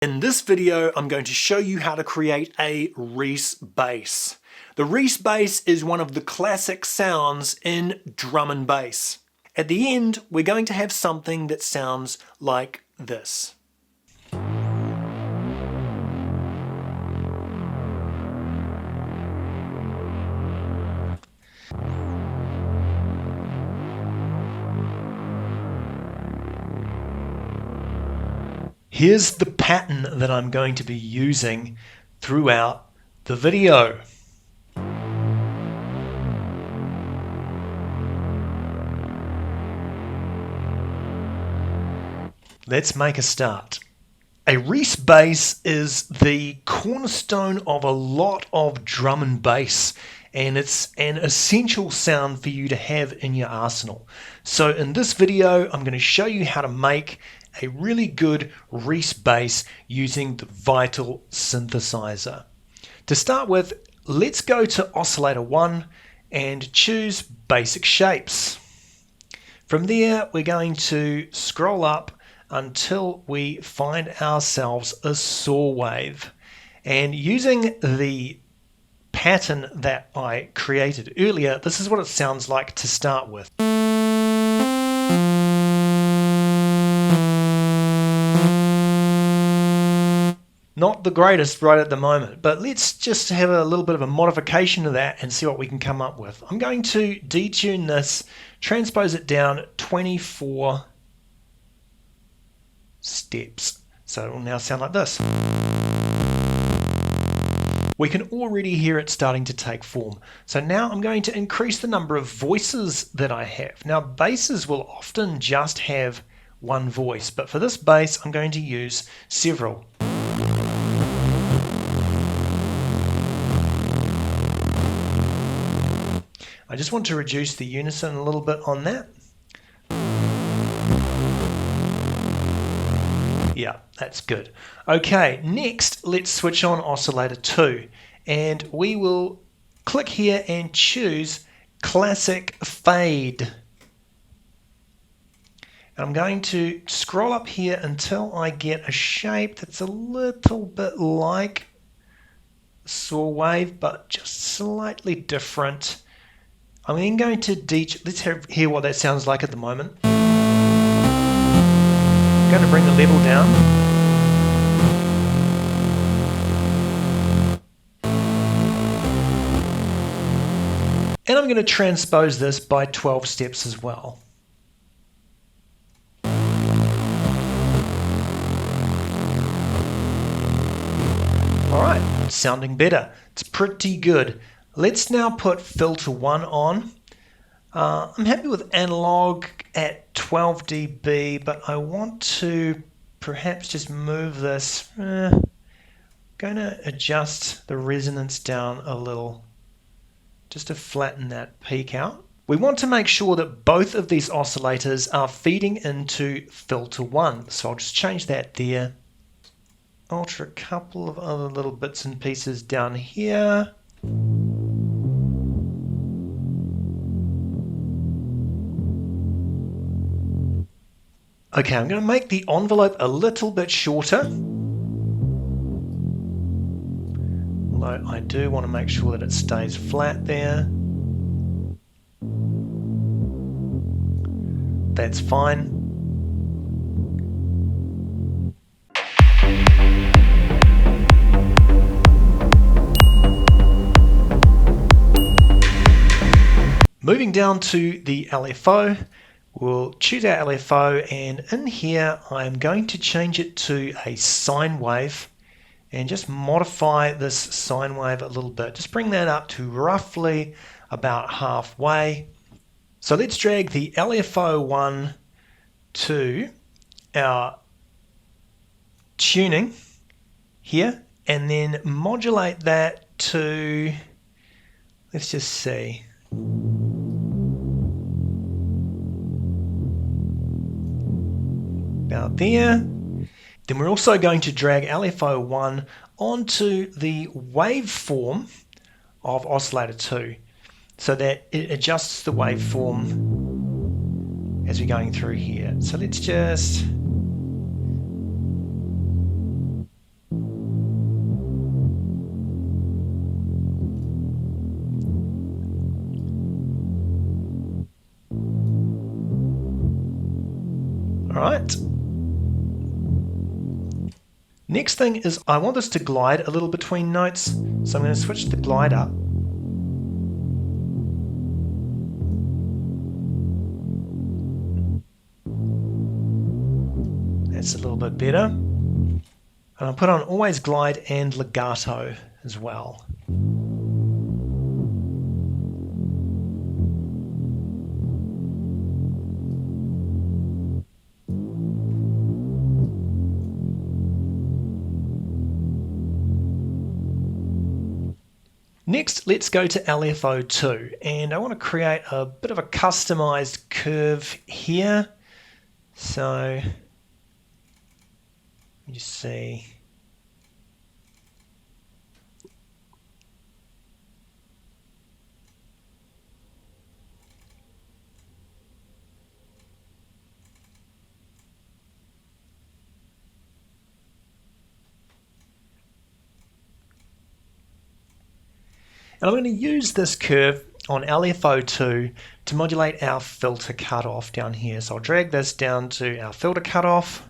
In this video, I'm going to show you how to create a Reese Bass. The Reese Bass is one of the classic sounds in drum and bass. At the end, we're going to have something that sounds like this. Here's the pattern that I'm going to be using throughout the video. Let's make a start. A Reese Bass is the cornerstone of a lot of drum and bass, and it's an essential sound for you to have in your arsenal. So in this video, I'm going to show you how to make a really good Reese Bass using the Vital synthesizer. To start with, let's go to oscillator 1 and choose basic shapes. From there, we're going to scroll up until we find ourselves a saw wave. And using the pattern that I created earlier, this is what it sounds like to start with. Not the greatest right at the moment, but let's just have a little bit of a modification to that and see what we can come up with. I'm going to detune this, transpose it down 24 steps. So it will now sound like this. We can already hear it starting to take form. So now I'm going to increase the number of voices that I have. Now basses will often just have one voice, but for this bass I'm going to use several. I just want to reduce the unison a little bit on that. Yeah, that's good. Okay, next let's switch on oscillator 2 and we will click here and choose classic fade. And I'm going to scroll up here until I get a shape that's a little bit like saw wave but just slightly different. I'm then going to let's hear what that sounds like at the moment. I'm going to bring the level down. And I'm going to transpose this by 12 steps as well. Alright, sounding better. It's pretty good. Let's now put filter 1 on. I'm happy with analog at 12 dB, but I want to perhaps just move this. Going to adjust the resonance down a little just to flatten that peak out. We want to make sure that both of these oscillators are feeding into filter 1. So I'll just change that there. Alter a couple of other little bits and pieces down here. Okay, I'm going to make the envelope a little bit shorter. Although I do want to make sure that it stays flat there. That's fine. Moving down to the LFO. We'll choose our LFO and in here I'm going to change it to a sine wave and just modify this sine wave a little bit. Just bring that up to roughly about halfway. So let's drag the LFO one to our tuning here and then modulate that to, let's just see. About there. Then we're also going to drag LFO1 onto the waveform of oscillator 2 so that it adjusts the waveform as we're going through here. So let's just Alright. Next thing is I want this to glide a little between notes, so I'm going to switch the glide up. That's a little bit better. And I'll put on always glide and legato as well. Next, let's go to LFO2, and I want to create a bit of a customized curve here. So, let me just see. And I'm going to use this curve on LFO2 to modulate our filter cutoff down here. So I'll drag this down to our filter cutoff.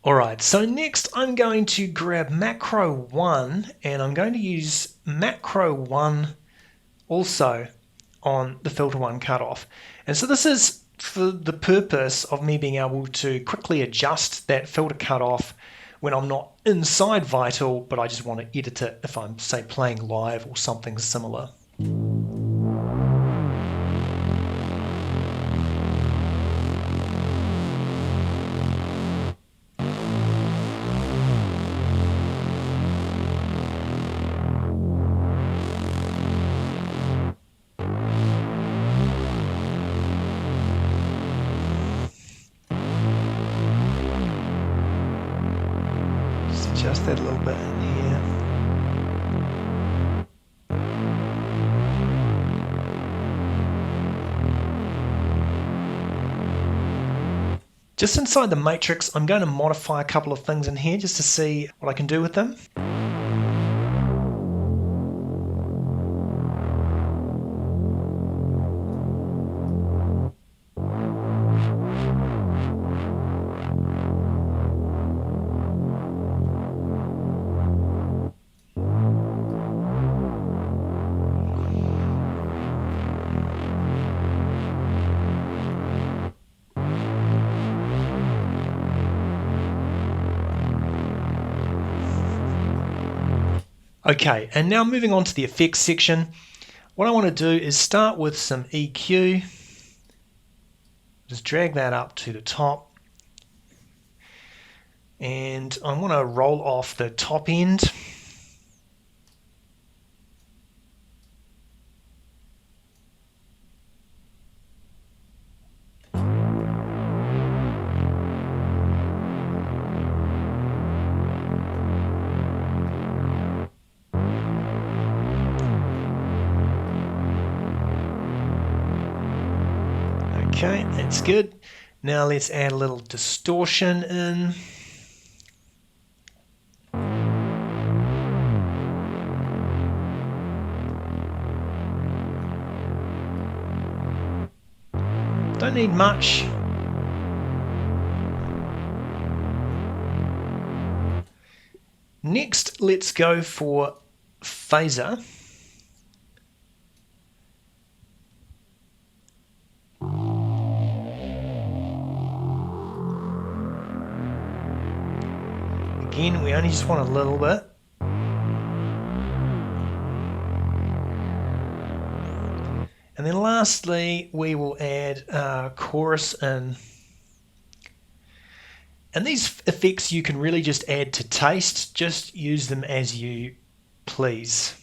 Alright, so next I'm going to grab macro 1 and I'm going to use macro 1 also on the filter 1 cutoff. And so this is for the purpose of me being able to quickly adjust that filter cutoff when I'm not inside Vital, but I just want to edit it if I'm, say, playing live or something similar. Adjust that a little bit in here. Just inside the matrix, I'm going to modify a couple of things in here just to see what I can do with them. Okay, and now moving on to the effects section, what I want to do is start with some EQ. Just drag that up to the top. And I want to roll off the top end. Okay, that's good. Now let's add a little distortion in. Don't need much. Next, let's go for phaser. Again, we only just want a little bit. And then lastly, we will add chorus in. And these effects you can really just add to taste, just use them as you please.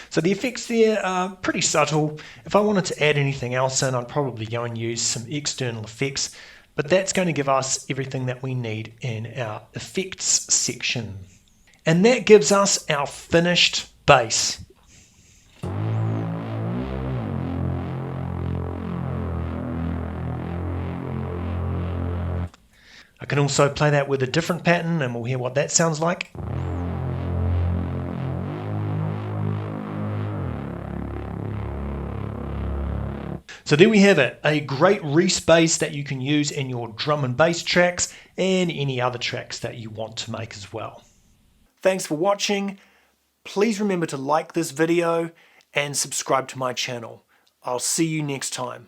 So the effects there are pretty subtle. If I wanted to add anything else in, I'd probably go and use some external effects, but that's going to give us everything that we need in our effects section. And that gives us our finished bass. I can also play that with a different pattern and we'll hear what that sounds like. So there we have it, a great Reese bass that you can use in your drum and bass tracks and any other tracks that you want to make as well. Thanks for watching. Please remember to like this video and subscribe to my channel. I'll see you next time.